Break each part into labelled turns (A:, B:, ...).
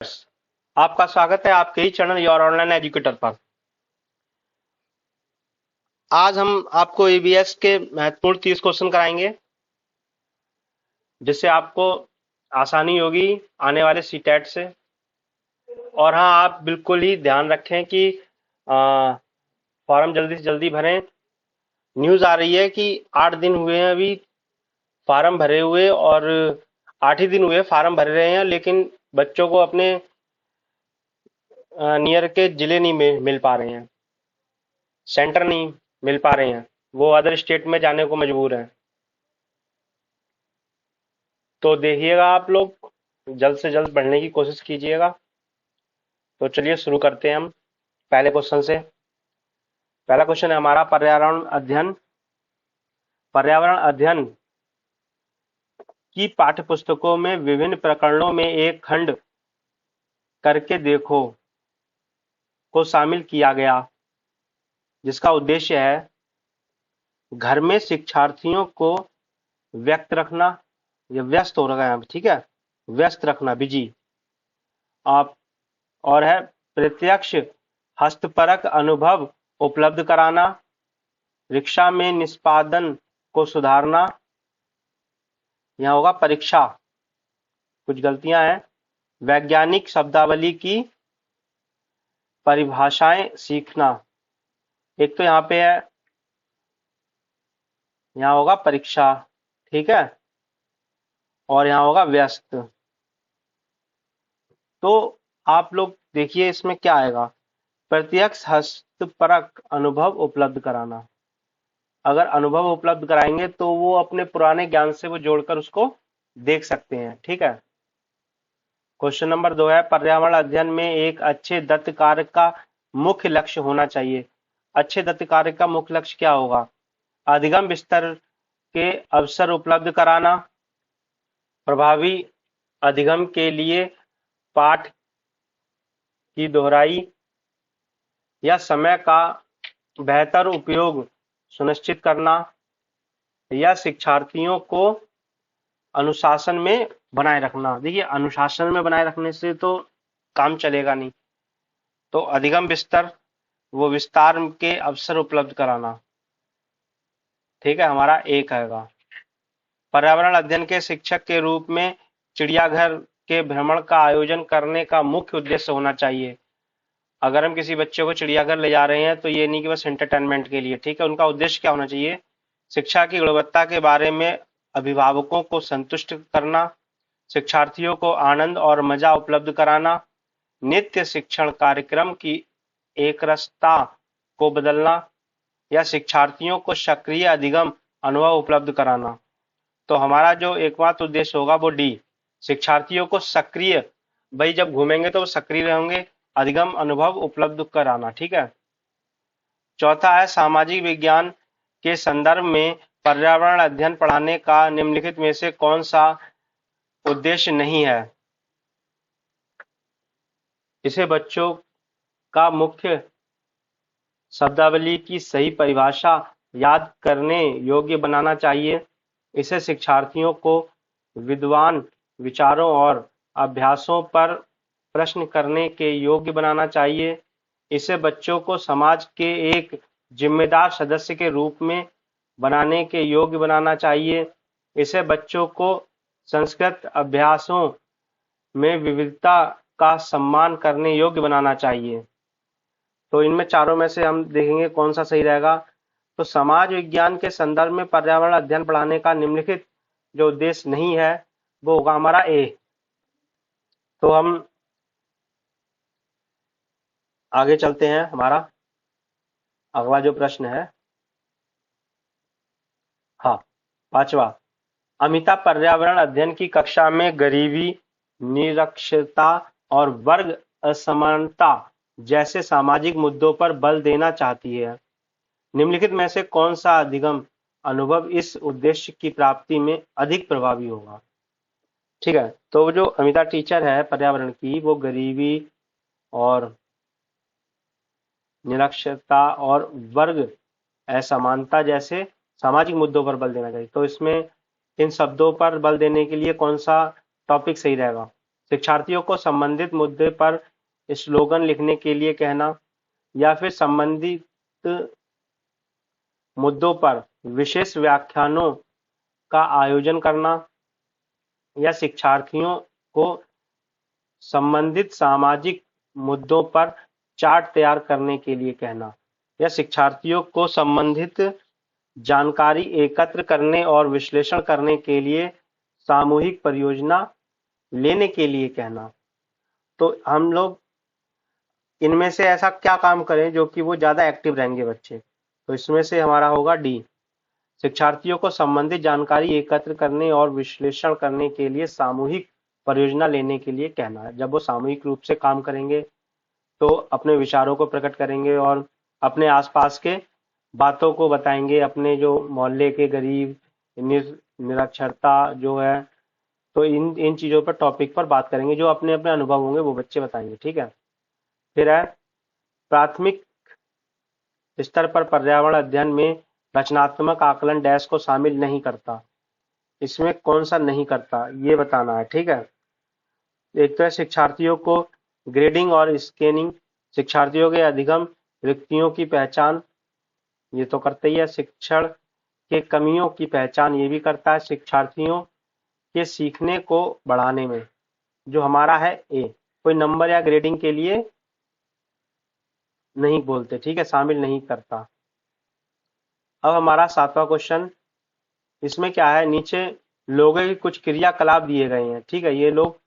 A: आपका स्वागत है आपके ही चैनल योर ऑनलाइन एजुकेटर पर। आज हम आपको ईवीएस के महत्वपूर्ण 30 क्वेश्चन कराएंगे, जिससे आपको आसानी होगी आने वाले सीटेट से। और हाँ, आप बिल्कुल ही ध्यान रखें कि फॉर्म जल्दी से जल्दी भरें। न्यूज़ आ रही है कि 8 दिन हुए हैं अभी फार्म भरे हुए, और 8 ही दिन हुए फार्म भर रहे हैं, लेकिन बच्चों को अपने नियर के जिले नहीं मिल पा रहे हैं, सेंटर नहीं मिल पा रहे हैं, वो अदर स्टेट में जाने को मजबूर हैं। तो देखिएगा, आप लोग जल्द से जल्द पढ़ने की कोशिश कीजिएगा। तो चलिए शुरू करते हैं हम पहले क्वेश्चन से। पहला क्वेश्चन है हमारा पर्यावरण अध्ययन। पर्यावरण अध्ययन की पाठ्यपुस्तकों में विभिन्न प्रकरणों में एक खंड करके देखो को शामिल किया गया, जिसका उद्देश्य है घर में शिक्षार्थियों को व्यक्त रखना, या व्यस्त हो रहा है, ठीक है, व्यस्त रखना, बिजी आप, और है प्रत्यक्ष हस्तपरक अनुभव उपलब्ध कराना, रिक्शा में निष्पादन को सुधारना। यहाँ होगा परीक्षा, कुछ गलतियां हैं। वैज्ञानिक शब्दावली की परिभाषाएं सीखना। एक तो यहाँ पे है, यहाँ होगा परीक्षा, ठीक है, और यहाँ होगा व्यस्त। तो आप लोग देखिए इसमें क्या आएगा, प्रत्यक्ष हस्तपरक अनुभव उपलब्ध कराना। अगर अनुभव उपलब्ध कराएंगे तो वो अपने पुराने ज्ञान से वो जोड़कर उसको देख सकते हैं, ठीक है। क्वेश्चन नंबर 2 है पर्यावरण अध्ययन में एक अच्छे दत्त कार्य का मुख्य लक्ष्य होना चाहिए। अच्छे दत्त कार्य का मुख्य लक्ष्य क्या होगा? अधिगम विस्तार के अवसर उपलब्ध कराना, प्रभावी अधिगम के लिए पाठ की दोहराई या समय का बेहतर उपयोग सुनिश्चित करना, या शिक्षार्थियों को अनुशासन में बनाए रखना। देखिए, अनुशासन में बनाए रखने से तो काम चलेगा नहीं, तो अधिगम विस्तार, वो विस्तार के अवसर उपलब्ध कराना, ठीक है, हमारा एक आएगा। पर्यावरण अध्ययन के शिक्षक के रूप में चिड़ियाघर के भ्रमण का आयोजन करने का मुख्य उद्देश्य होना चाहिए। अगर हम किसी बच्चे को चिड़ियाघर ले जा रहे हैं तो ये नहीं कि बस एंटरटेनमेंट के लिए, ठीक है, उनका उद्देश्य क्या होना चाहिए? शिक्षा की गुणवत्ता के बारे में अभिभावकों को संतुष्ट करना, शिक्षार्थियों को आनंद और मजा उपलब्ध कराना, नित्य शिक्षण कार्यक्रम की एकरसता को बदलना, या शिक्षार्थियों को सक्रिय अधिगम अनुभव उपलब्ध कराना। तो हमारा जो एकमात्र उद्देश्य होगा वो डी, शिक्षार्थियों को सक्रिय, भाई जब घूमेंगे तो वो सक्रिय रहेंगे, अधिगम अनुभव उपलब्ध कराना, ठीक है। चौथा है सामाजिक विज्ञान के संदर्भ में पर्यावरण अध्ययन पढ़ाने का निम्नलिखित में से कौन सा उद्देश्य नहीं है? इसे बच्चों का मुख्य शब्दावली की सही परिभाषा याद करने योग्य बनाना चाहिए। इसे शिक्षार्थियों को विद्वान विचारों और अभ्यासों पर प्रश्न करने के योग्य बनाना चाहिए। इसे बच्चों को समाज के एक जिम्मेदार सदस्य के रूप में बनाने के योग्य बनाना चाहिए। इसे बच्चों को संस्कृत अभ्यासों में विविधता का सम्मान करने योग्य बनाना चाहिए। तो इनमें चारों में से हम देखेंगे कौन सा सही रहेगा। तो समाज विज्ञान के संदर्भ में पर्यावरण अध्ययन पढ़ाने का निम्नलिखित जो उद्देश्य नहीं है वो होगा हमारा ए। तो हम आगे चलते हैं, हमारा अगला जो प्रश्न है, हाँ, पांचवा, अमिता पर्यावरण अध्ययन की कक्षा में गरीबी, निरक्षरता और वर्ग असमानता जैसे सामाजिक मुद्दों पर बल देना चाहती है। निम्नलिखित में से कौन सा अधिगम अनुभव इस उद्देश्य की प्राप्ति में अधिक प्रभावी होगा? ठीक है, तो जो अमिता टीचर है पर्यावरण की, वो गरीबी और निरक्षरता और वर्ग असमानता जैसे सामाजिक मुद्दों पर बल देना चाहिए। तो इसमें इन शब्दों पर बल देने के लिए कौन सा टॉपिक सही रहेगा? शिक्षार्थियों को संबंधित मुद्दे पर स्लोगन लिखने के लिए कहना, या फिर संबंधित मुद्दों पर विशेष व्याख्यानों का आयोजन करना, या शिक्षार्थियों को संबंधित सामाजिक मुद्दों पर चार्ट तैयार करने के लिए कहना, या शिक्षार्थियों को संबंधित जानकारी एकत्र करने और विश्लेषण करने के लिए सामूहिक परियोजना लेने के लिए कहना। तो हम लोग इनमें से ऐसा क्या काम करें जो कि वो ज्यादा एक्टिव रहेंगे बच्चे? तो इसमें से हमारा होगा डी, शिक्षार्थियों को संबंधित जानकारी एकत्र करने और विश्लेषण करने के लिए सामूहिक परियोजना लेने के लिए कहना है। जब वो सामूहिक रूप से काम करेंगे तो अपने विचारों को प्रकट करेंगे और अपने आसपास के बातों को बताएंगे, अपने जो मोहल्ले के गरीब, निरक्षरता जो है, तो इन इन चीजों पर, टॉपिक पर बात करेंगे। जो अपने अपने अनुभव होंगे वो बच्चे बताएंगे। ठीक है। फिर है प्राथमिक स्तर पर पर्यावरण अध्ययन में रचनात्मक आकलन डैश को शामिल नहीं करता। इसमें कौन सा नहीं करता ये बताना है। ठीक है। एक तो है शिक्षार्थियों को ग्रेडिंग और स्कैनिंग, शिक्षार्थियों के अधिगम रिक्तियों की पहचान, ये तो करता ही है। शिक्षण के कमियों की पहचान, ये भी करता है। शिक्षार्थियों के सीखने को बढ़ाने में, जो हमारा है ए, कोई नंबर या ग्रेडिंग के लिए नहीं बोलते। ठीक है, शामिल नहीं करता। अब हमारा 7वां क्वेश्चन, इसमें क्या है, नीचे लोगों की कुछ क्रियाकलाप दिए गए हैं। ठीक है, ये लोग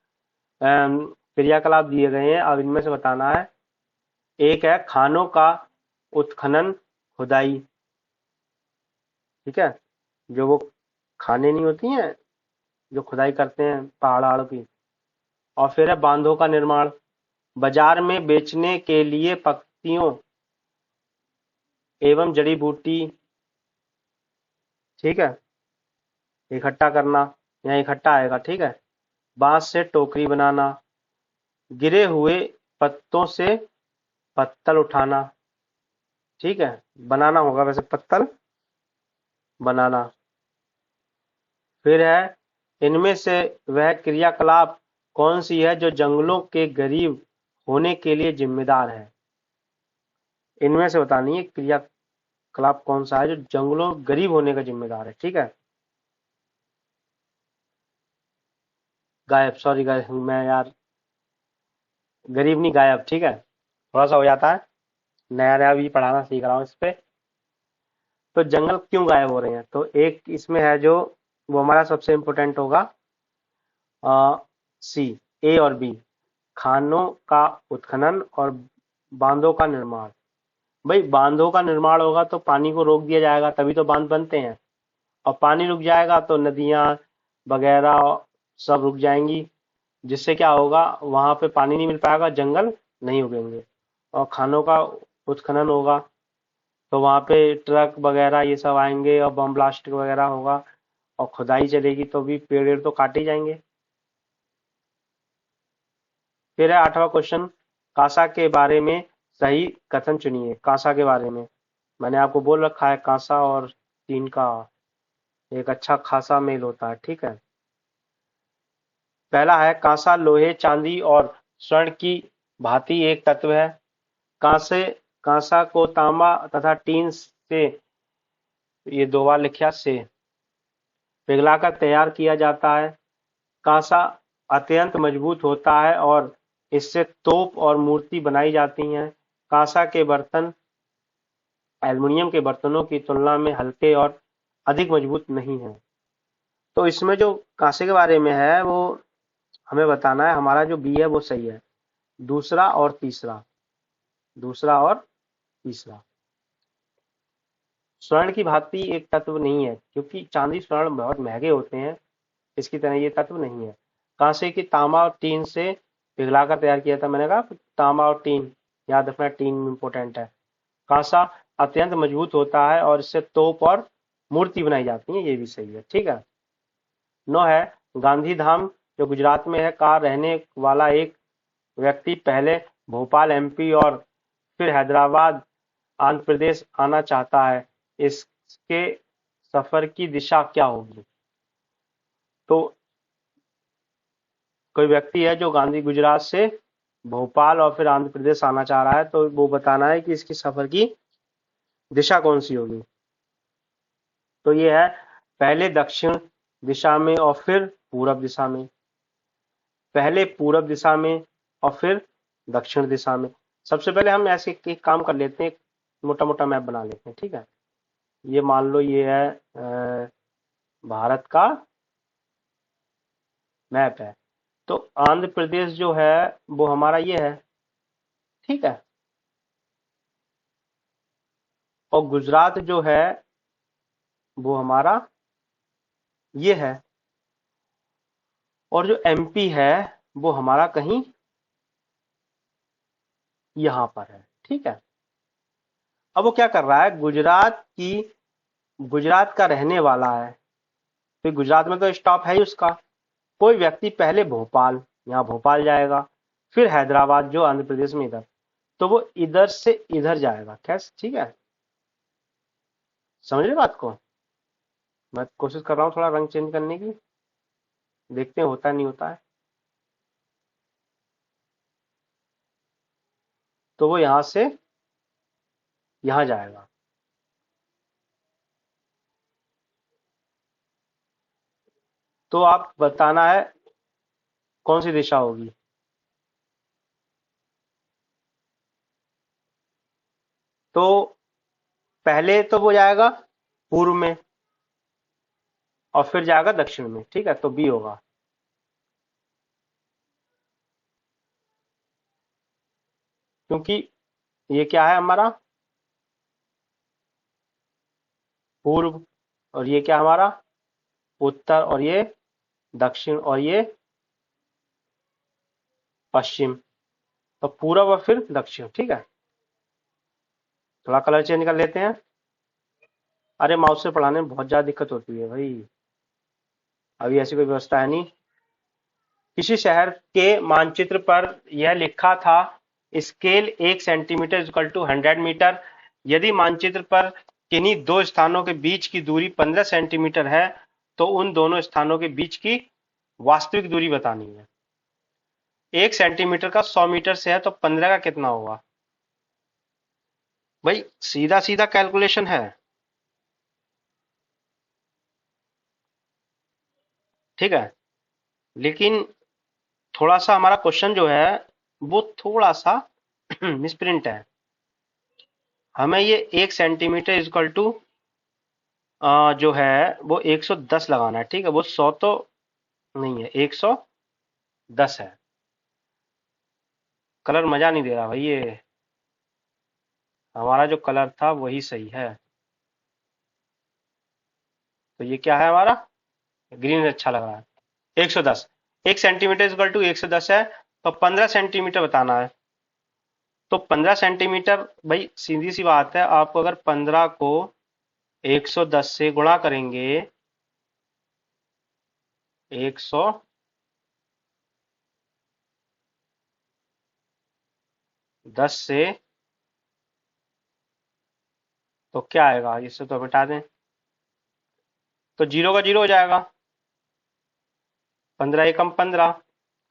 A: क्रियाकलाप दिए गए हैं। अब इनमें से बताना है। एक है खानों का उत्खनन खुदाई। ठीक है, जो वो खाने नहीं होती हैं जो खुदाई करते हैं पहाड़ की। और फिर है बांधों का निर्माण, बाजार में बेचने के लिए पत्तियों एवं जड़ी बूटी, ठीक है, इकट्ठा करना, यहाँ इकट्ठा आएगा। ठीक है। बांस से टोकरी बनाना, गिरे हुए पत्तों से पत्तल उठाना। ठीक है, बनाना होगा वैसे, पत्तल बनाना। फिर है इनमें से वह क्रियाकलाप कौन सी है जो जंगलों के गरीब होने के लिए जिम्मेदार है? इनमें से बतानी है क्रियाकलाप कौन सा है जो जंगलों गरीब होने का जिम्मेदार है। ठीक है। गायब, सॉरी गायब, मैं यार गरीब नहीं, गायब। ठीक है, थोड़ा सा हो जाता है, नया नया भी पढ़ाना सीख रहा हूँ इस पे। तो जंगल क्यों गायब हो रहे हैं? तो एक इसमें है जो, वो हमारा सबसे इम्पोर्टेंट होगा सी, ए और बी, खानों का उत्खनन और बांधों का निर्माण। भाई बांधों का निर्माण होगा तो पानी को रोक दिया जाएगा, तभी तो बांध बनते हैं। और पानी रुक जाएगा तो नदियां वगैरह सब रुक जाएंगी, जिससे क्या होगा, वहां पे पानी नहीं मिल पाएगा, जंगल नहीं उगेंगे। और खानों का उत्खनन होगा तो वहां पे ट्रक वगैरह ये सब आएंगे और बम ब्लास्ट वगैरह होगा, और खुदाई चलेगी तो भी पेड़ तो काटे ही जाएंगे। फिर है 8वां क्वेश्चन, कांसा के बारे में सही कथन चुनिए। कांसा के बारे में मैंने आपको बोल रखा है, कांसा और टीन का एक अच्छा खासा मेल होता है। ठीक है। पहला है कांसा लोहे, चांदी और स्वर्ण की भांति एक तत्व है। कांसे कांसा को तांबा तथा टीन से, ये दो बार लिखा, से पिघलाकर तैयार किया जाता है। कांसा अत्यंत मजबूत होता है और इससे तोप और मूर्ति बनाई जाती हैं। कांसा के बर्तन एल्युमिनियम के बर्तनों की तुलना में हल्के और अधिक मजबूत नहीं हैं। तो इसमें जो कांसे के बारे में है वो हमें बताना है। हमारा जो बी है वो सही है। दूसरा और तीसरा, दूसरा और तीसरा। स्वर्ण की भांति एक तत्व नहीं है, क्योंकि चांदी स्वर्ण बहुत महंगे होते हैं, इसकी तरह ये तत्व नहीं है। कांसे की तांबा और टीन से पिघलाकर तैयार किया था। मैंने कहा तांबा और टीन, याद रखना, टीन इंपोर्टेंट है। कांसा अत्यंत मजबूत होता है और इससे तोप और मूर्ति बनाई जाती है, ये भी सही है। ठीक है। 9 है गांधी धाम, जो गुजरात में है, का रहने वाला एक व्यक्ति पहले भोपाल एमपी और फिर हैदराबाद आंध्र प्रदेश आना चाहता है। इसके सफर की दिशा क्या होगी? तो कोई व्यक्ति है जो गांधी गुजरात से भोपाल और फिर आंध्र प्रदेश आना चाह रहा है, तो वो बताना है कि इसकी सफर की दिशा कौन सी होगी। तो ये है पहले दक्षिण दिशा में और फिर पूरब दिशा में, पहले पूरब दिशा में और फिर दक्षिण दिशा में। सबसे पहले हम ऐसे एक काम कर लेते हैं, मोटा मोटा मैप बना लेते हैं, ठीक है। ये मान लो ये है भारत का मैप है। तो आंध्र प्रदेश जो है वो हमारा ये है, ठीक है। और गुजरात जो है वो हमारा ये है, और जो एमपी है वो हमारा कहीं यहां पर है, ठीक है। अब वो क्या कर रहा है, गुजरात का रहने वाला है, फिर गुजरात में तो स्टॉप है ही उसका। कोई व्यक्ति पहले भोपाल, यहाँ भोपाल जाएगा, फिर हैदराबाद जो आंध्र प्रदेश में इधर, तो वो इधर से इधर जाएगा, कैसे, ठीक है। समझ रहे बात को? मैं कोशिश कर रहा हूँ थोड़ा रंग चेंज करने की, देखते हैं होता नहीं होता है। तो वो यहां से यहां जाएगा। तो आप बताना है कौन सी दिशा होगी। तो पहले तो वो जाएगा पूर्व में और फिर जाएगा दक्षिण में, ठीक है, तो बी होगा। क्योंकि ये क्या है हमारा पूर्व, और ये क्या हमारा उत्तर, और ये दक्षिण, और ये पश्चिम। तो पूरब और फिर दक्षिण, ठीक है। थोड़ा कलर चेंज कर लेते हैं। अरे माउस से पढ़ाने में बहुत ज्यादा दिक्कत होती है भाई, अभी ऐसी कोई व्यवस्था है नहीं। किसी शहर के मानचित्र पर यह लिखा था, scale 1 centimetre equal to 100 metre. यदि मानचित्र पर किन्हीं दो स्थानों के बीच की दूरी 15 सेंटीमीटर है, तो उन दोनों स्थानों के बीच की वास्तविक दूरी बतानी है। 1 सेंटीमीटर का 100 मीटर से है, तो 15 का कितना होगा भाई? सीधा सीधा कैलकुलेशन है, ठीक है। लेकिन थोड़ा सा हमारा क्वेश्चन जो है वो थोड़ा सा मिसप्रिंट है। हमें ये 1 सेंटीमीटर इक्वल टू जो है वो 110 लगाना है, ठीक है। वो 100 तो नहीं है, 110 है। कलर मजा नहीं दे रहा भाई, ये हमारा जो कलर था वही सही है। तो ये क्या है हमारा, ग्रीन अच्छा लग रहा है। 110, 1 सेंटीमीटर इक्वल टू 110 है, तो 15 सेंटीमीटर बताना है। तो 15 सेंटीमीटर भाई सीधी सी बात है, आपको अगर 15 को 110 से गुणा करेंगे, 110 से, तो क्या आएगा, इससे तो बता दें, तो जीरो का जीरो हो जाएगा। 15 एकम 15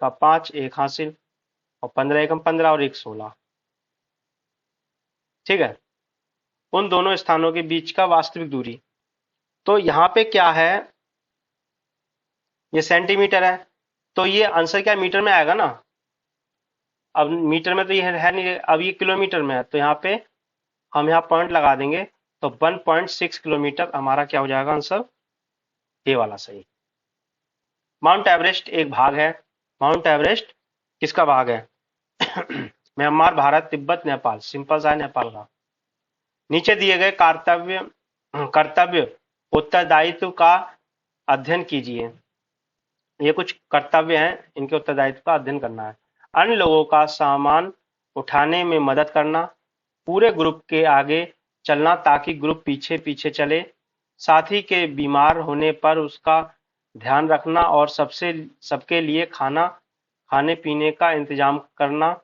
A: का 5, एक हासिल, और 15 एकम 15 और एक 16, ठीक है। उन दोनों स्थानों के बीच का वास्तविक दूरी, तो यहाँ पे क्या है, ये सेंटीमीटर है, तो ये आंसर क्या मीटर में आएगा ना। अब मीटर में तो ये है नहीं, अब ये किलोमीटर में है, तो यहाँ पे हम यहाँ पॉइंट लगा देंगे, तो 1.6 किलोमीटर हमारा क्या हो जाएगा आंसर, ये वाला सही। माउंट एवरेस्ट एक भाग है। माउंट एवरेस्ट किसका भाग है? म्यांमार, भारत, तिब्बत, नेपाल, सिंपल सा है नेपाल का। नीचे दिए गए कर्तव्य उत्तरदायित्व का अध्ययन कीजिए। ये कुछ कर्तव्य हैं, इनके उत्तरदायित्व का अध्ययन करना है। अन्य लोगों का सामान उठाने में मदद करना, पूरे ग्रुप के आगे चलना ताकि ग्रुप पीछे पीछे चले, साथी के बीमार होने पर उसका ध्यान रखना, और सबके लिए खाने पीने का इंतजाम करना,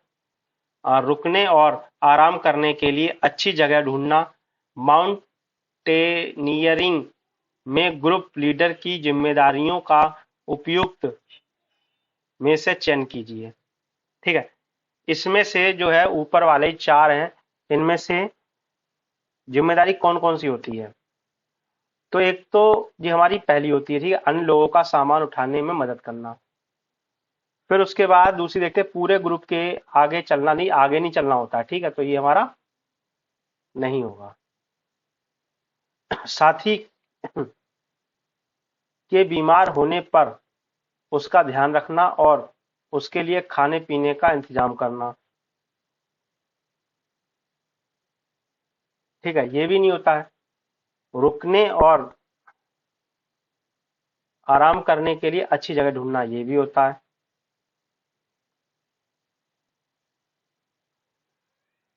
A: रुकने और आराम करने के लिए अच्छी जगह ढूंढना। में से चयन कीजिए। ठीक है, इसमें से जो है ऊपर वाले 4 हैं, इनमें से जिम्मेदारी कौन कौन सी होती है? तो एक तो ये हमारी पहली होती है, ठीक है, अन्य लोगों का सामान उठाने में मदद करना। फिर उसके बाद दूसरी देखते हैं, पूरे ग्रुप के आगे चलना, नहीं आगे नहीं चलना होता है, ठीक है, तो ये हमारा नहीं होगा। साथी के बीमार होने पर उसका ध्यान रखना और उसके लिए खाने पीने का इंतजाम करना। ठीक है, ये भी नहीं होता है। रुकने और आराम करने के लिए अच्छी जगह ढूंढना, ये भी होता है।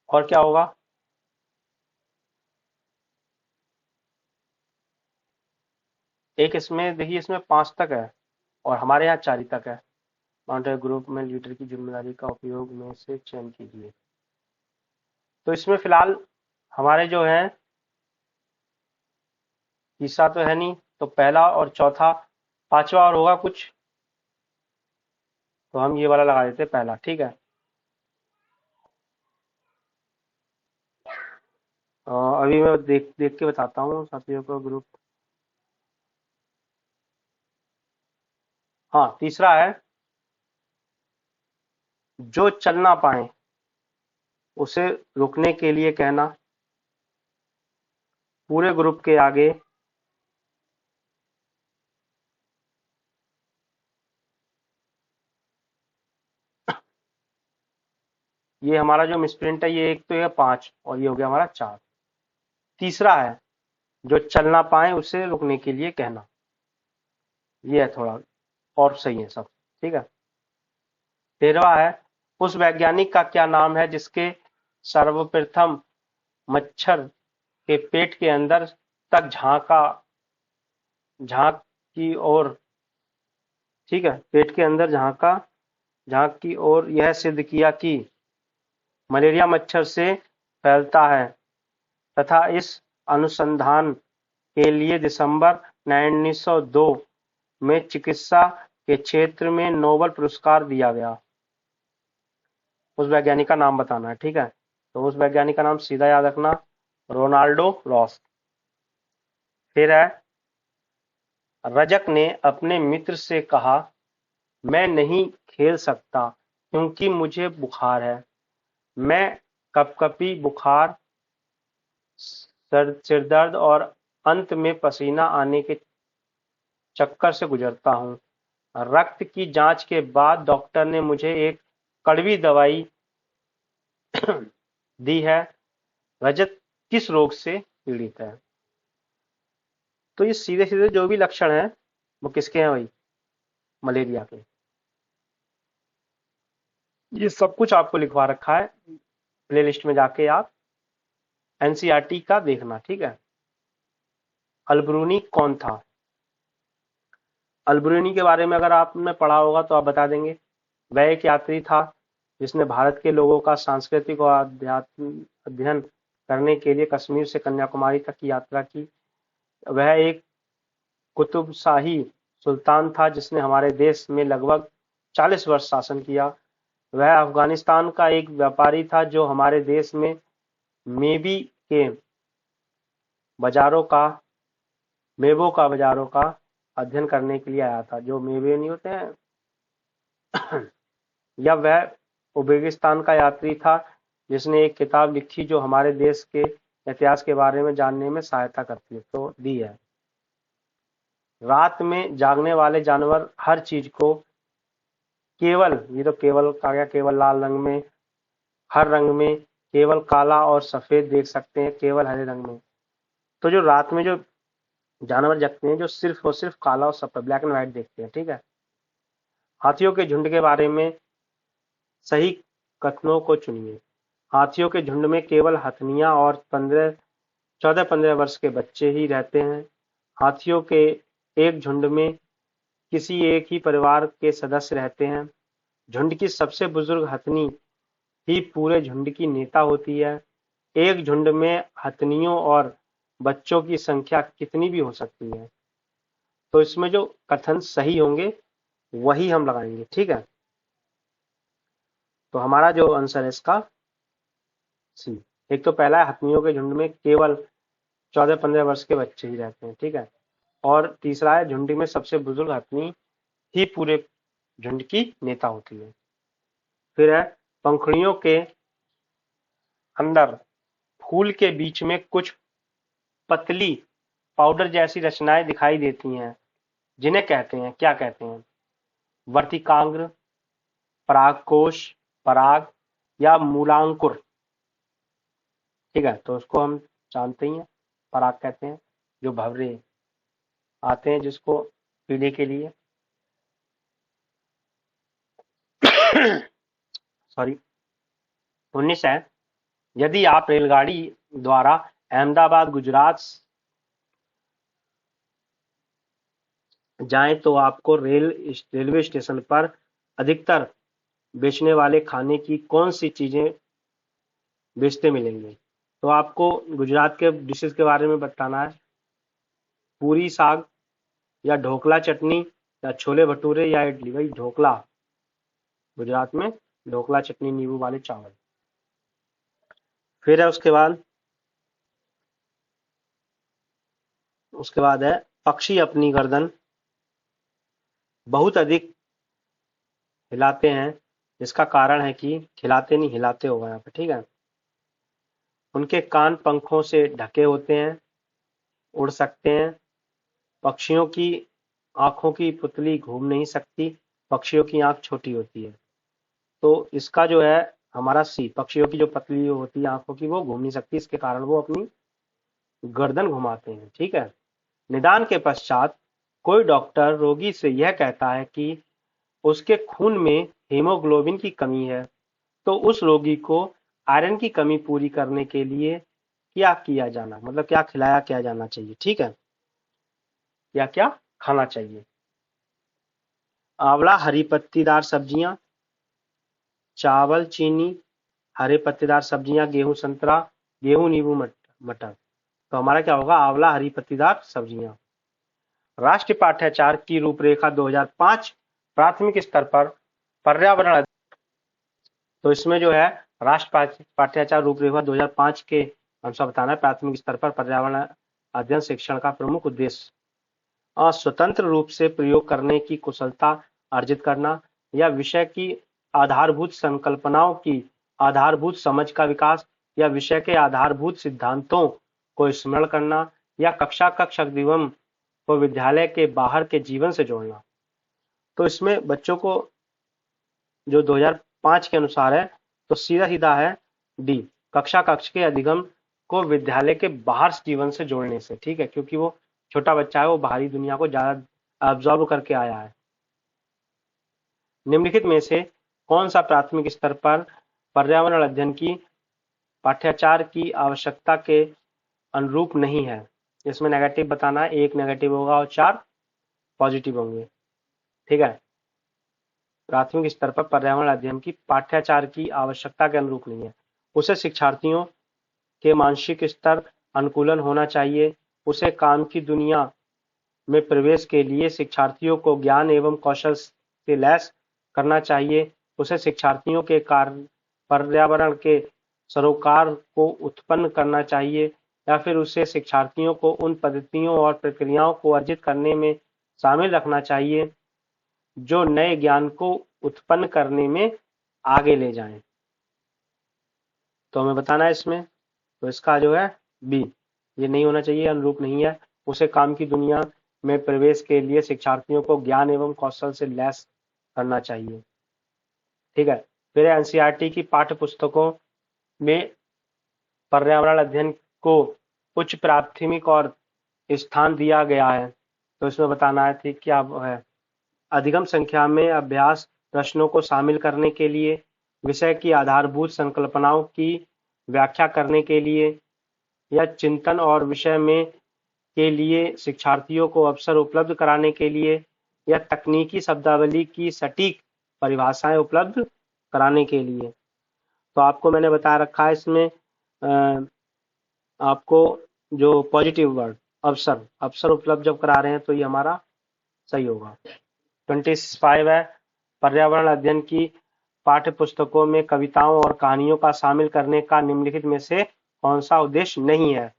A: और क्या होगा? एक इसमें देखिए, इसमें 5 तक है और हमारे यहाँ 4 ही तक है। माउंटेन ग्रुप में लीडर की जिम्मेदारी का उपयोग में से चयन कीजिए। तो इसमें फिलहाल हमारे जो है, तीसरा तो है नहीं, तो पहला और चौथा, पांचवा और होगा कुछ, तो हम ये वाला लगा देते हैं पहला। ठीक है, अभी मैं देख देख के बताता हूँ साथियों को ग्रुप। हाँ, तीसरा है, जो चल ना पाए उसे रुकने के लिए कहना। पूरे ग्रुप के आगे ये हमारा जो मिसप्रिंट है, ये एक तो ये 5 और ये हो गया हमारा 4। तीसरा है, जो चल ना पाए उसे रुकने के लिए कहना, ये है थोड़ा और सही है सब। ठीक है, 13वां है, उस वैज्ञानिक का क्या नाम है जिसके सर्वप्रथम मच्छर के पेट के अंदर तक झांक की ओर, ठीक है, पेट के अंदर झांक की ओर यह सिद्ध किया कि मलेरिया मच्छर से फैलता है, तथा इस अनुसंधान के लिए दिसंबर 1902 में चिकित्सा के क्षेत्र में नोबेल पुरस्कार दिया गया। उस वैज्ञानिक का नाम बताना है। ठीक है, तो उस वैज्ञानिक का नाम सीधा याद रखना, रोनाल्डो रॉस। फिर है, रजक ने अपने मित्र से कहा, मैं नहीं खेल सकता क्योंकि मुझे बुखार है। मैं कपकपी, बुखार, सिरदर्द और अंत में पसीना आने के चक्कर से गुजरता हूँ। रक्त की जांच के बाद डॉक्टर ने मुझे एक कड़वी दवाई दी है। रजत किस रोग से पीड़ित है? तो ये सीधे सीधे जो भी लक्षण हैं वो किसके हैं भाई? मलेरिया के। ये सब कुछ आपको लिखवा रखा है, प्ले लिस्ट में जाके आप एनसीईआरटी का देखना। ठीक है, अल्बरूनी कौन था? अल्बरूनी के बारे में अगर आपने पढ़ा होगा तो आप बता देंगे। वह एक यात्री था जिसने भारत के लोगों का सांस्कृतिक और आध्यात्मिक अध्ययन करने के लिए कश्मीर से कन्याकुमारी तक की यात्रा की। वह एक कुतुबशाही सुल्तान था जिसने हमारे देश में लगभग 40 वर्ष शासन किया। वह अफगानिस्तान का एक व्यापारी था जो हमारे देश में मेवी के बाजारों का बाजारों का अध्ययन करने के लिए आया था। जो मेवे नहीं होते हैं या वह उज्बेकिस्तान का यात्री था जिसने एक किताब लिखी जो हमारे देश के इतिहास के बारे में जानने में सहायता करती है, तो दी है। रात में जागने वाले जानवर हर चीज को केवल, ये तो केवल का गया, केवल लाल रंग में, हर रंग में, केवल काला और सफेद देख सकते हैं, केवल हरे रंग में। तो जो रात में जो जानवर जगते हैं जो सिर्फ और सिर्फ काला और सफेद, ब्लैक एंड व्हाइट देखते हैं। ठीक है, हाथियों के झुंड के बारे में सही कथनों को चुनिए। हाथियों के झुंड में केवल हथनियां और 14-15 वर्ष के बच्चे ही रहते हैं। हाथियों के एक झुंड में किसी एक ही परिवार के सदस्य रहते हैं। झुंड की सबसे बुजुर्ग हथनी ही पूरे झुंड की नेता होती है। एक झुंड में हथनियों और बच्चों की संख्या कितनी भी हो सकती है। तो इसमें जो कथन सही होंगे वही हम लगाएंगे। ठीक है, तो हमारा जो आंसर है इसका सी। एक तो पहला है, हथनियों के झुंड में केवल 14-15 वर्ष के बच्चे ही रहते हैं। ठीक है, और तीसरा है, झुंड में सबसे बुजुर्ग हथनी ही पूरे झुंड की नेता होती है। फिर है, पंखुड़ियों के अंदर फूल के बीच में कुछ पतली पाउडर जैसी रचनाएं दिखाई देती हैं, जिन्हें कहते हैं, क्या कहते हैं? वर्तिकाग्र, परागकोश, पराग या मूलांकुर। ठीक है, तो उसको हम जानते ही हैं, पराग कहते हैं, जो भंवरे आते हैं जिसको पीने के लिए। सॉरी। 19 है, यदि आप रेलगाड़ी द्वारा अहमदाबाद गुजरात जाएं तो आपको रेलवे स्टेशन पर अधिकतर बेचने वाले खाने की कौन सी चीजें बेचते मिलेंगे? तो आपको गुजरात के डिशेस के बारे में बताना है। पूरी साग या ढोकला चटनी या छोले भटूरे या इडली। भाई ढोकला, गुजरात में ढोकला चटनी नींबू वाले चावल। फिर है उसके बाद है, पक्षी अपनी गर्दन बहुत अधिक हिलाते हैं, इसका कारण है कि खिलाते नहीं, हिलाते होगा यहाँ पे। ठीक है, उनके कान पंखों से ढके होते हैं, उड़ सकते हैं। पक्षियों की आंखों की पुतली घूम नहीं सकती, पक्षियों की आंख छोटी होती है। तो इसका जो है हमारा सी, पक्षियों की जो पतली होती है आंखों की, वो घूम नहीं सकती, इसके कारण वो अपनी गर्दन घुमाते हैं। ठीक है, निदान के पश्चात कोई डॉक्टर रोगी से यह कहता है कि उसके खून में हीमोग्लोबिन की कमी है, तो उस रोगी को आयरन की कमी पूरी करने के लिए क्या किया जाना, मतलब क्या खिलाया क्या जाना चाहिए? ठीक है, या क्या खाना चाहिए? आंवला, हरी पत्तीदार सब्जियां, चावल, चीनी, हरे पत्तेदार सब्जियां, गेहूं, संतरा, गेहूं, नींबू, मटर। तो हमारा क्या होगा? आंवला, हरी पत्तीदार सब्जियां। राष्ट्रीय पाठ्याचार की रूपरेखा 2005 प्राथमिक स्तर पर पर्यावरण। तो इसमें जो है राष्ट्रीय पाठ्याचार रूपरेखा 2005 के अनुसार बताना है, प्राथमिक स्तर पर पर्यावरण अध्ययन शिक्षण का प्रमुख उद्देश्य स्वतंत्र रूप से प्रयोग करने की कुशलता अर्जित करना, या विषय की आधारभूत संकल्पनाओं की आधारभूत समझ का विकास, या विषय के आधारभूत सिद्धांतों को स्मरण करना, या कक्षा दिवम को विद्यालय के बाहर के जीवन से जोड़ना। तो इसमें बच्चों को जो 2005 के अनुसार है, तो सीधा सीधा है डी, कक्षा के अधिगम को विद्यालय के बाहर जीवन से जोड़ने से। ठीक है, क्योंकि वो छोटा बच्चा है, वो बाहरी दुनिया को ज्यादा ऑब्जॉर्व करके आया है। निम्नलिखित में से कौन सा प्राथमिक स्तर पर पर्यावरण अध्ययन की पाठ्याचार की आवश्यकता के अनुरूप नहीं है? इसमें नेगेटिव बताना है, 1 नेगेटिव होगा और 4 पॉजिटिव होंगे। ठीक है, प्राथमिक स्तर पर पर्यावरण अध्ययन की पाठ्याचार की आवश्यकता के अनुरूप नहीं है। उसे शिक्षार्थियों के मानसिक स्तर अनुकूलन होना चाहिए, उसे काम की दुनिया में प्रवेश के लिए शिक्षार्थियों को ज्ञान एवं कौशल से लैस करना चाहिए, उसे शिक्षार्थियों के कार्य पर्यावरण के सरोकार को उत्पन्न करना चाहिए, या फिर उसे शिक्षार्थियों को उन पद्धतियों और प्रक्रियाओं को अर्जित करने में शामिल रखना चाहिए जो नए ज्ञान को उत्पन्न करने में आगे ले जाएं। तो हमें बताना है इसमें, तो इसका जो है बी, ये नहीं होना चाहिए, अनुरूप नहीं है। उसे काम की दुनिया में प्रवेश के लिए शिक्षार्थियों को ज्ञान एवं कौशल से लैस करना चाहिए। ठीक है, फिर एनसीईआरटी की पाठ्य पुस्तकों में पर्यावरण अध्ययन को उच्च प्राथमिक और स्थान दिया गया है। तो इसमें बताना है कि क्या है, अधिकम संख्या में अभ्यास प्रश्नों को शामिल करने के लिए, विषय की आधारभूत संकल्पनाओं की व्याख्या करने के लिए, या चिंतन और विषय में के लिए शिक्षार्थियों को अवसर उपलब्ध कराने के लिए, या तकनीकी शब्दावली की सटीक परिभाषाएं उपलब्ध कराने के लिए। तो आपको मैंने बता रखा है इसमें आपको जो पॉजिटिव वर्ड अवसर उपलब्ध जब करा रहे हैं तो ये हमारा सही होगा। 25 है, पर्यावरण अध्ययन की पाठ्य पुस्तकों में कविताओं और कहानियों का शामिल करने का निम्नलिखित में से कौन सा उद्देश्य नहीं है?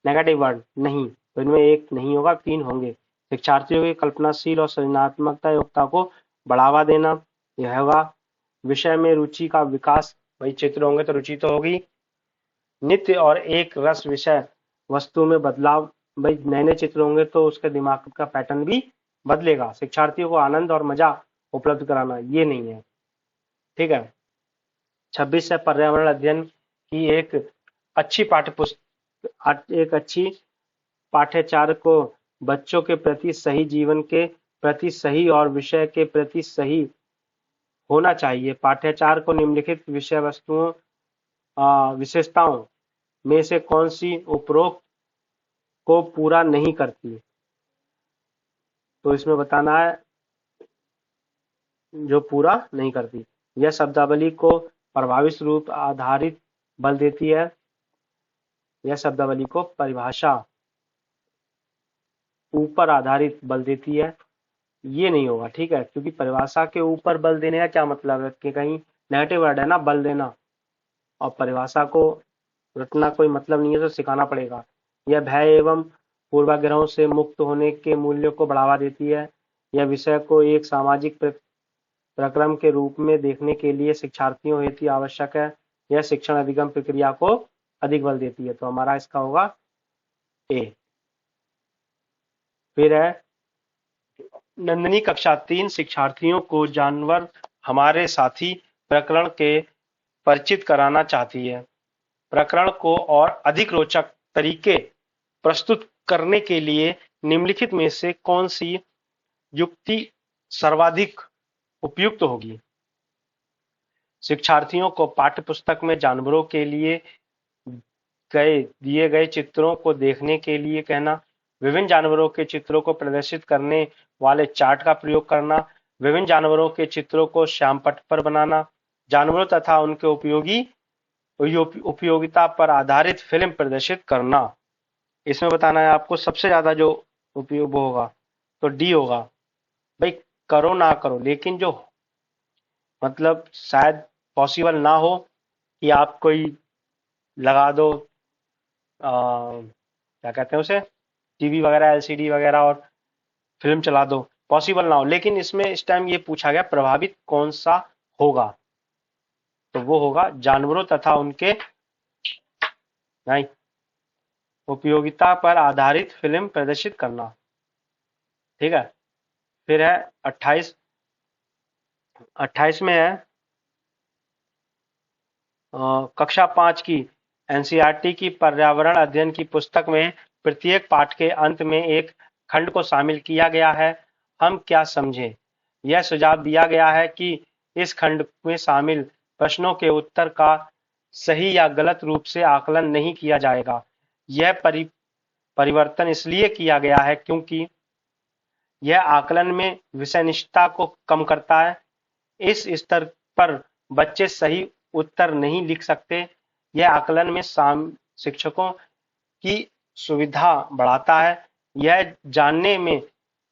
A: नेगेटिव वर्ड नहीं, तो इनमें एक नहीं होगा, 3 होंगे। शिक्षार्थियों की कल्पनाशील और सृजनात्मकता योग्यता को बढ़ावा देना, यह होगा। विषय में रुचि का विकास, भाई चित्र होंगे तो रुचि तो होगी। नित्य और एक रस विषय वस्तु में बदलाव, भाई नए नए चित्र होंगे तो उसके दिमाग का पैटर्न भी बदलेगा। शिक्षार्थियों को आनंद और मजा उपलब्ध कराना, ये नहीं है। ठीक है। 26 है, पर्यावरण अध्ययन की एक अच्छी पाठ्यचार को बच्चों के प्रति सही, जीवन के प्रति सही और विषय के प्रति सही होना चाहिए। पाठ्यचार को निम्नलिखित विषय वस्तुओं विशेषताओं में से कौन सी उपरोक्त को पूरा नहीं करती? तो इसमें बताना है जो पूरा नहीं करती। यह शब्दावली को प्रभावित रूप आधारित बल देती है। यह शब्दावली को परिभाषा ऊपर आधारित बल देती है, ये नहीं होगा। ठीक है, क्योंकि परिभाषा के ऊपर बल देने का क्या मतलब है कि कहीं नेगेटिव वर्ड है ना, बल देना, और परिभाषा को रटना कोई मतलब नहीं है, तो सिखाना पड़ेगा। यह भय एवं पूर्वाग्रहों से मुक्त होने के मूल्य को बढ़ावा देती है। यह विषय को एक सामाजिक प्रक्रम के रूप में देखने के लिए शिक्षार्थियों हेतु आवश्यक है। यह शिक्षण अधिगम प्रक्रिया को अधिक बल देती है, तो हमारा इसका होगा ए। फिर है नंदिनी कक्षा 3 शिक्षार्थियों को जानवर हमारे साथी प्रकरण के परिचित कराना चाहती है। प्रकरण को और अधिक रोचक तरीके प्रस्तुत करने के लिए निम्नलिखित में से कौन सी युक्ति सर्वाधिक उपयुक्त होगी? शिक्षार्थियों को पाठ्यपुस्तक में जानवरों के लिए दिए गए चित्रों को देखने के लिए कहना, विभिन्न जानवरों के चित्रों को प्रदर्शित करने वाले चार्ट का प्रयोग करना, विभिन्न जानवरों के चित्रों को श्यामपट्ट पर बनाना, जानवरों तथा उनके उपयोगिता पर आधारित फिल्म प्रदर्शित करना। इसमें बताना है आपको सबसे ज्यादा जो उपयोग होगा तो डी होगा। भाई करो ना करो, लेकिन जो मतलब शायद पॉसिबल ना हो कि आप कोई लगा दो क्या कहते हैं उसे, टीवी वगैरह, एलसीडी वगैरह और फिल्म चला दो, पॉसिबल ना हो। लेकिन इसमें इस टाइम ये पूछा गया प्रभावित कौन सा होगा, तो वो होगा जानवरों तथा उनके नहीं उपयोगिता पर आधारित फिल्म प्रदर्शित करना। ठीक है। फिर है 28 में है कक्षा 5 की एनसीईआरटी की पर्यावरण अध्ययन की पुस्तक में प्रत्येक पाठ के अंत में एक खंड को शामिल किया गया है। हम क्या समझें? यह सुझाव दिया गया है कि इस खंड में शामिल प्रश्नों के उत्तर का सही या गलत रूप से आकलन नहीं किया जाएगा। यह परिवर्तन इसलिए किया गया है क्योंकि यह आकलन में विषयनिष्ठता को कम करता है। इस स्तर पर बच्चे सही उत्तर नहीं लिख सकते। यह आकलन में शिक्षकों की सुविधा बढ़ाता है। यह जानने में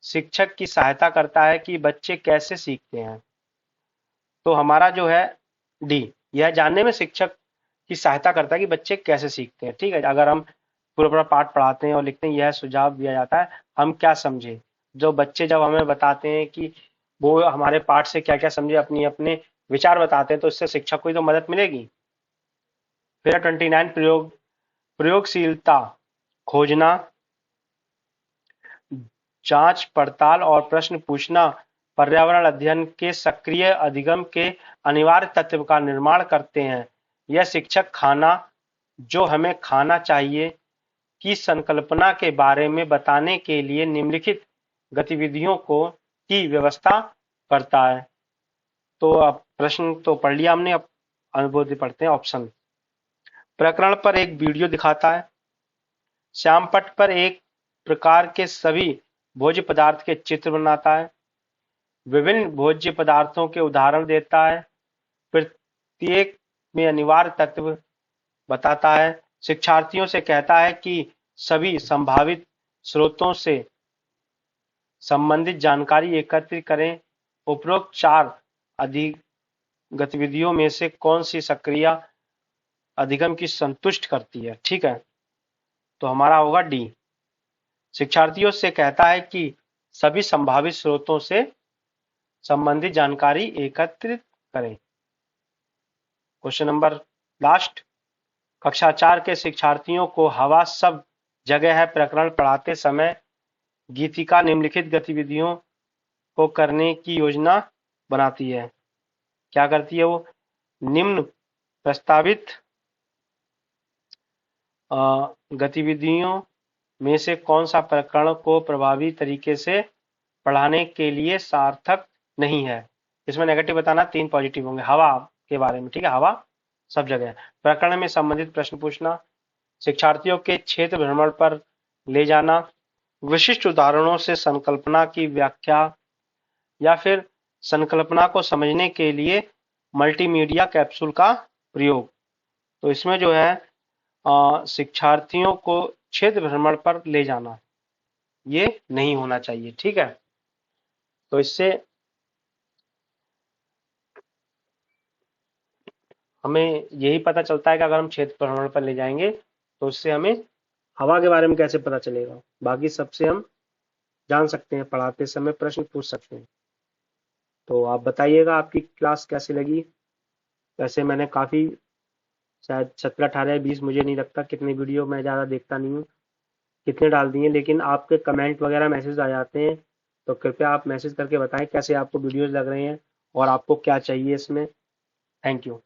A: शिक्षक की सहायता करता है कि बच्चे कैसे सीखते हैं। तो हमारा जो है डी, यह जानने में शिक्षक की सहायता करता है कि बच्चे कैसे सीखते हैं। ठीक है, अगर हम पूरा पूरा पाठ पढ़ाते हैं और लिखते हैं, यह सुझाव दिया जाता है हम क्या समझे। जो बच्चे जब हमें बताते हैं कि वो हमारे पाठ से क्या क्या समझे, अपनी अपने विचार बताते हैं, तो इससे शिक्षक को ही तो मदद मिलेगी। फिर 29 प्रयोगशीलता खोजना, जांच पड़ताल और प्रश्न पूछना पर्यावरण अध्ययन के सक्रिय अधिगम के अनिवार्य तत्व का निर्माण करते हैं। यह शिक्षक खाना जो हमें खाना चाहिए की संकल्पना के बारे में बताने के लिए निम्नलिखित गतिविधियों की व्यवस्था करता है। तो अब प्रश्न तो पढ़ लिया हमने, अब अनुभूति पढ़ते हैं। ऑप्शन, प्रकरण पर एक वीडियो दिखाता है, श्यामपट्ट पर एक प्रकार के सभी भोज्य पदार्थ के चित्र बनाता है, विभिन्न भोज्य पदार्थों के उदाहरण देता है, प्रत्येक में अनिवार्य तत्व बताता है, शिक्षार्थियों से कहता है कि सभी संभावित स्रोतों से संबंधित जानकारी एकत्रित करें, उपरोक्त 4 अधिक गतिविधियों में से कौन सी सक्रिय अधिगम की संतुष्ट करती है? ठीक है, तो हमारा होगा डी। शिक्षार्थियों से कहता है कि सभी संभावित स्रोतों से संबंधित जानकारी एकत्रित करें। क्वेश्चन नंबर लास्ट, कक्षा 4 के शिक्षार्थियों को हवा सब जगह है प्रकरण पढ़ाते समय गीतिका निम्नलिखित गतिविधियों को करने की योजना बनाती है। क्या करती है वो? निम्न प्रस्तावित गतिविधियों में से कौन सा प्रकरण को प्रभावी तरीके से पढ़ाने के लिए सार्थक नहीं है? इसमें नेगेटिव बताना, 3 पॉजिटिव होंगे। हवा के बारे में, ठीक है, हवा सब जगह। प्रकरण में संबंधित प्रश्न पूछना, शिक्षार्थियों के क्षेत्र भ्रमण पर ले जाना, विशिष्ट उदाहरणों से संकल्पना की व्याख्या, या फिर संकल्पना को समझने के लिए मल्टीमीडिया कैप्सूल का प्रयोग। तो इसमें जो है शिक्षार्थियों को क्षेत्र भ्रमण पर ले जाना, ये नहीं होना चाहिए, ठीक है। तो इससे हमें यही पता चलता है कि अगर हम क्षेत्र भ्रमण पर ले जाएंगे तो उससे हमें हवा के बारे में कैसे पता चलेगा, बाकी सबसे हम जान सकते हैं, पढ़ाते समय प्रश्न पूछ सकते हैं। तो आप बताइएगा आपकी क्लास कैसी लगी। वैसे मैंने काफ़ी, शायद 17, 18, 20, मुझे नहीं लगता कितनी वीडियो, मैं ज़्यादा देखता नहीं हूँ कितने डाल दिए, लेकिन आपके कमेंट वगैरह मैसेज आ जाते हैं, तो कृपया आप मैसेज करके बताएं कैसे आपको वीडियोज़ लग रहे हैं और आपको क्या चाहिए इसमें। Thank you.